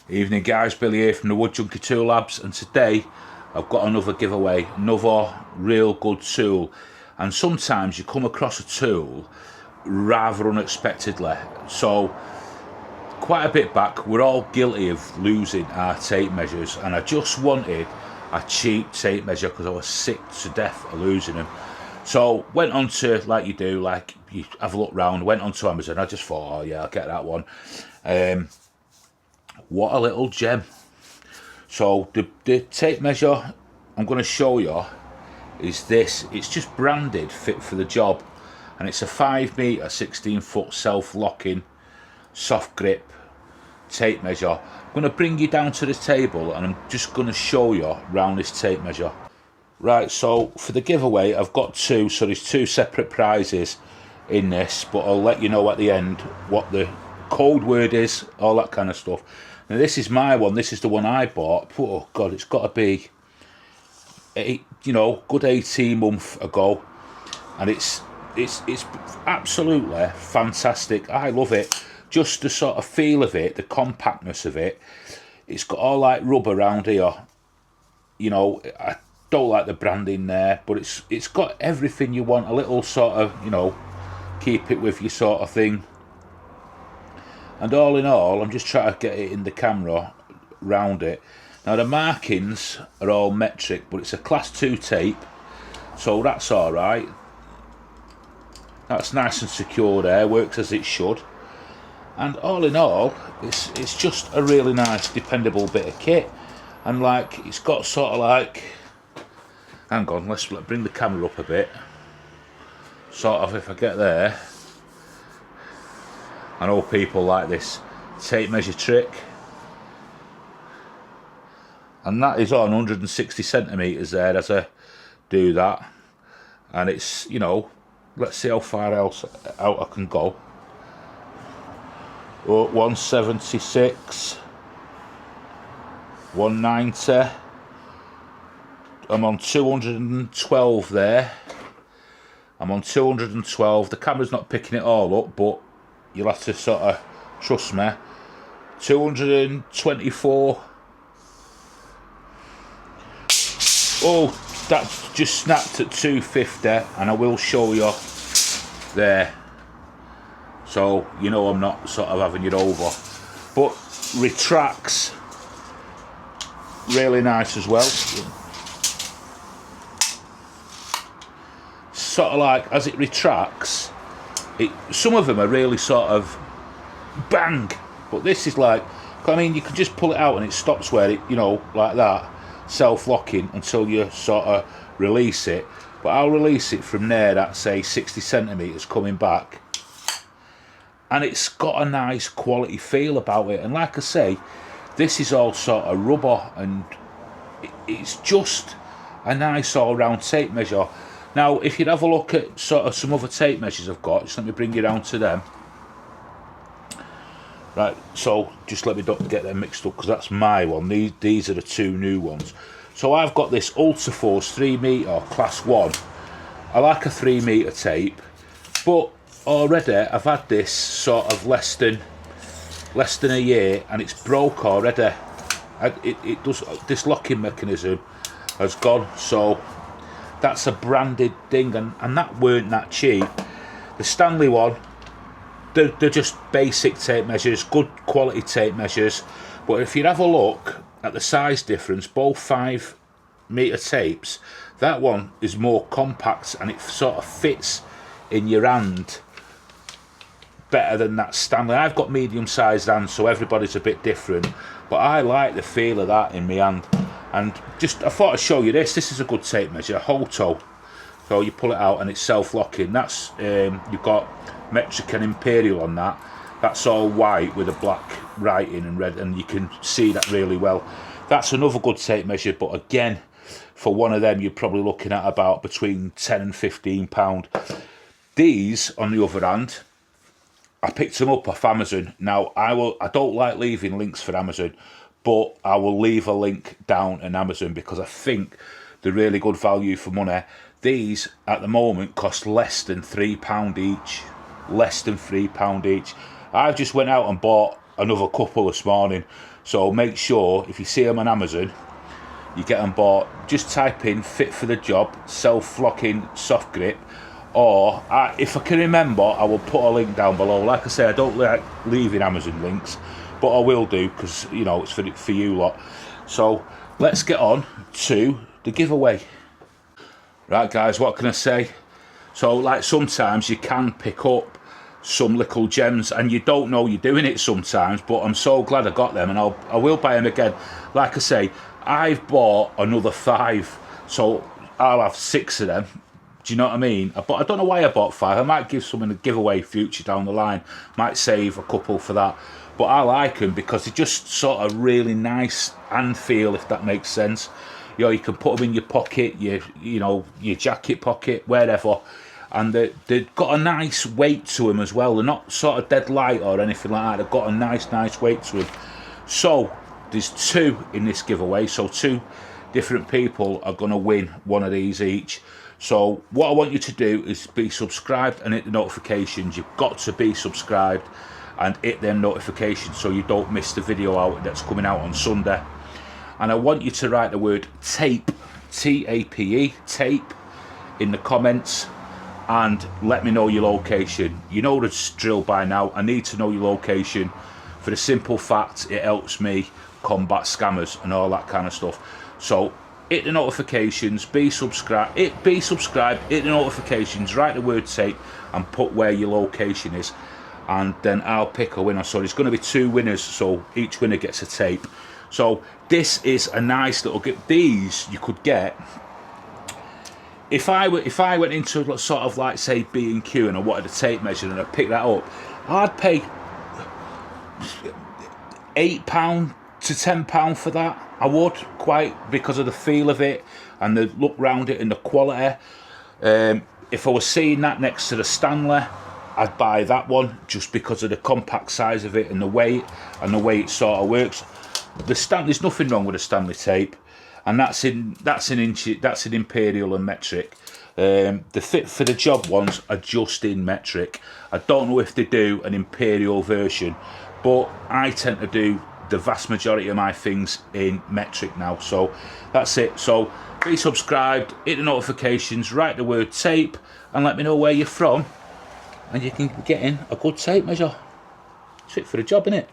Evening guys, Billy here from the Wood Junki Tool Labs, and today I've got another giveaway, another real good tool. And sometimes you come across a tool rather unexpectedly. So quite a bit back, we're all guilty of losing our tape measures, and I just wanted a cheap tape measure because I was sick to death of losing them. So went on to, like you do, like you have a look round, went on to Amazon. I just thought, oh yeah, I'll get that one. What a little gem. So the tape measure I'm going to show you is this. It's just branded fit for the job, and it's a 5 metre 16 foot self-locking soft grip tape measure. I'm going to bring you down to the table and I'm just going to show you around this tape measure. Right, so for the giveaway I've got two, so there's two separate prizes in this, but I'll let you know at the end what the code word is, all that kind of stuff. Now this is my one, this is the one I bought. Oh god, it's got to be good 18 months ago, and it's absolutely fantastic. I love it, just the sort of feel of it, the compactness of it. It's got all like rubber around here, I don't like the branding there, but it's got everything you want, a little sort of, keep it with you sort of thing. And all in all, I'm just trying to get it in the camera round it. Now the markings are all metric, but it's a class 2 tape, so that's all right. That's nice and secure there, works as it should. And all in all, it's just a really nice, dependable bit of kit. And like, it's got sort of like, hang on, let's bring the camera up a bit. Sort of, if I get there. I know people like this tape measure trick, and that is on 160 centimetres there as I do that, and it's, let's see how far else out I can go. 176, 190, I'm on 212 there, I'm on 212, the camera's not picking it all up, but you'll have to sort of trust me. 224. Oh, that just snapped at 250, and I will show you there. So I'm not sort of having it over, but retracts really nice as well. Sort of like as it retracts. Some of them are really sort of bang, but this is like, you can just pull it out and it stops where it, like that, self-locking until you sort of release it. But I'll release it from there, that's say 60 centimetres coming back, and it's got a nice quality feel about it. And like I say, this is all sort of rubber, and it's just a nice all-round tape measure. Now, if you'd have a look at sort of some other tape measures I've got, just let me bring you down to them. Right, so just let me not get them mixed up, because that's my one. These are the two new ones. So I've got this Ultraforce 3 metre class 1. I like a 3 metre tape, but already I've had this sort of less than a year, and it's broke already. It does, this locking mechanism has gone, so that's a branded thing, and that weren't that cheap. The Stanley one, they're just basic tape measures, good quality tape measures, but if you have a look at the size difference, both 5 metre tapes, that one is more compact and it sort of fits in your hand better than that Stanley. I've got medium sized hands, so everybody's a bit different, but I like the feel of that in my hand. And just, I thought I'd show you this. This is a good tape measure, Helical. So you pull it out and it's self-locking. That's you've got metric and imperial on that. That's all white with a black writing and red, and you can see that really well. That's another good tape measure, but again, for one of them, you're probably looking at about between £10 and £15. These, on the other hand, I picked them up off Amazon. Now, I don't like leaving links for Amazon, but I will leave a link down in Amazon because I think they're really good value for money. These, at the moment, cost less than £3 each. Less than £3 each. I just went out and bought another couple this morning, So make sure if you see them on Amazon, you get them bought. Just type in fit for the job, self-locking soft grip, or if I can remember, I will put a link down below. Like I say, I don't like leaving Amazon links, but I will do, because you know it's for you lot. So let's get on to the giveaway. Right guys, what can I say? So like sometimes you can pick up some little gems and you don't know you're doing it sometimes, but I'm so glad I got them, and I will buy them again. Like I say, I've bought another 5, so I'll have 6 of them. Do you know what I mean? But I don't know why I bought 5. I might give some in a giveaway future down the line. Might save a couple for that. But I like them because they're just sort of really nice hand feel, if that makes sense. You know, you can put them in your pocket, your jacket pocket, wherever. And they've got a nice weight to them as well. They're not sort of dead light or anything like that. They've got a nice weight to them. So there's 2 in this giveaway. So 2 different people are going to win one of these each. So what I want you to do is be subscribed and hit the notifications. You've got to be subscribed and hit them notifications so you don't miss the video out that's coming out on Sunday. And I want you to write the word tape, T-A-P-E, tape, in the comments, and let me know your location. You know the drill by now. I need to know your location for the simple fact it helps me combat scammers and all that kind of stuff. So hit the notifications, be subscribed, hit the notifications, write the word tape and put where your location is, and then I'll pick a winner. So there's going to be 2 winners, so each winner gets a tape. So this is a nice little gift. These you could get if I went into sort of like say B&Q and I wanted a tape measure and I picked that up, I'd pay £8 to £10 for that. I would, quite, because of the feel of it and the look round it and the quality. If I was seeing that next to the Stanley, I'd buy that one just because of the compact size of it and the weight it sort of works. There's nothing wrong with a Stanley tape, and that's in imperial and metric. The fit for the job ones are just in metric. I don't know if they do an imperial version, but I tend to do the vast majority of my things in metric now. So that's it. So be subscribed, hit the notifications, write the word tape, and let me know where you're from, and you can get in a good tape measure. It's fit for the job, innit?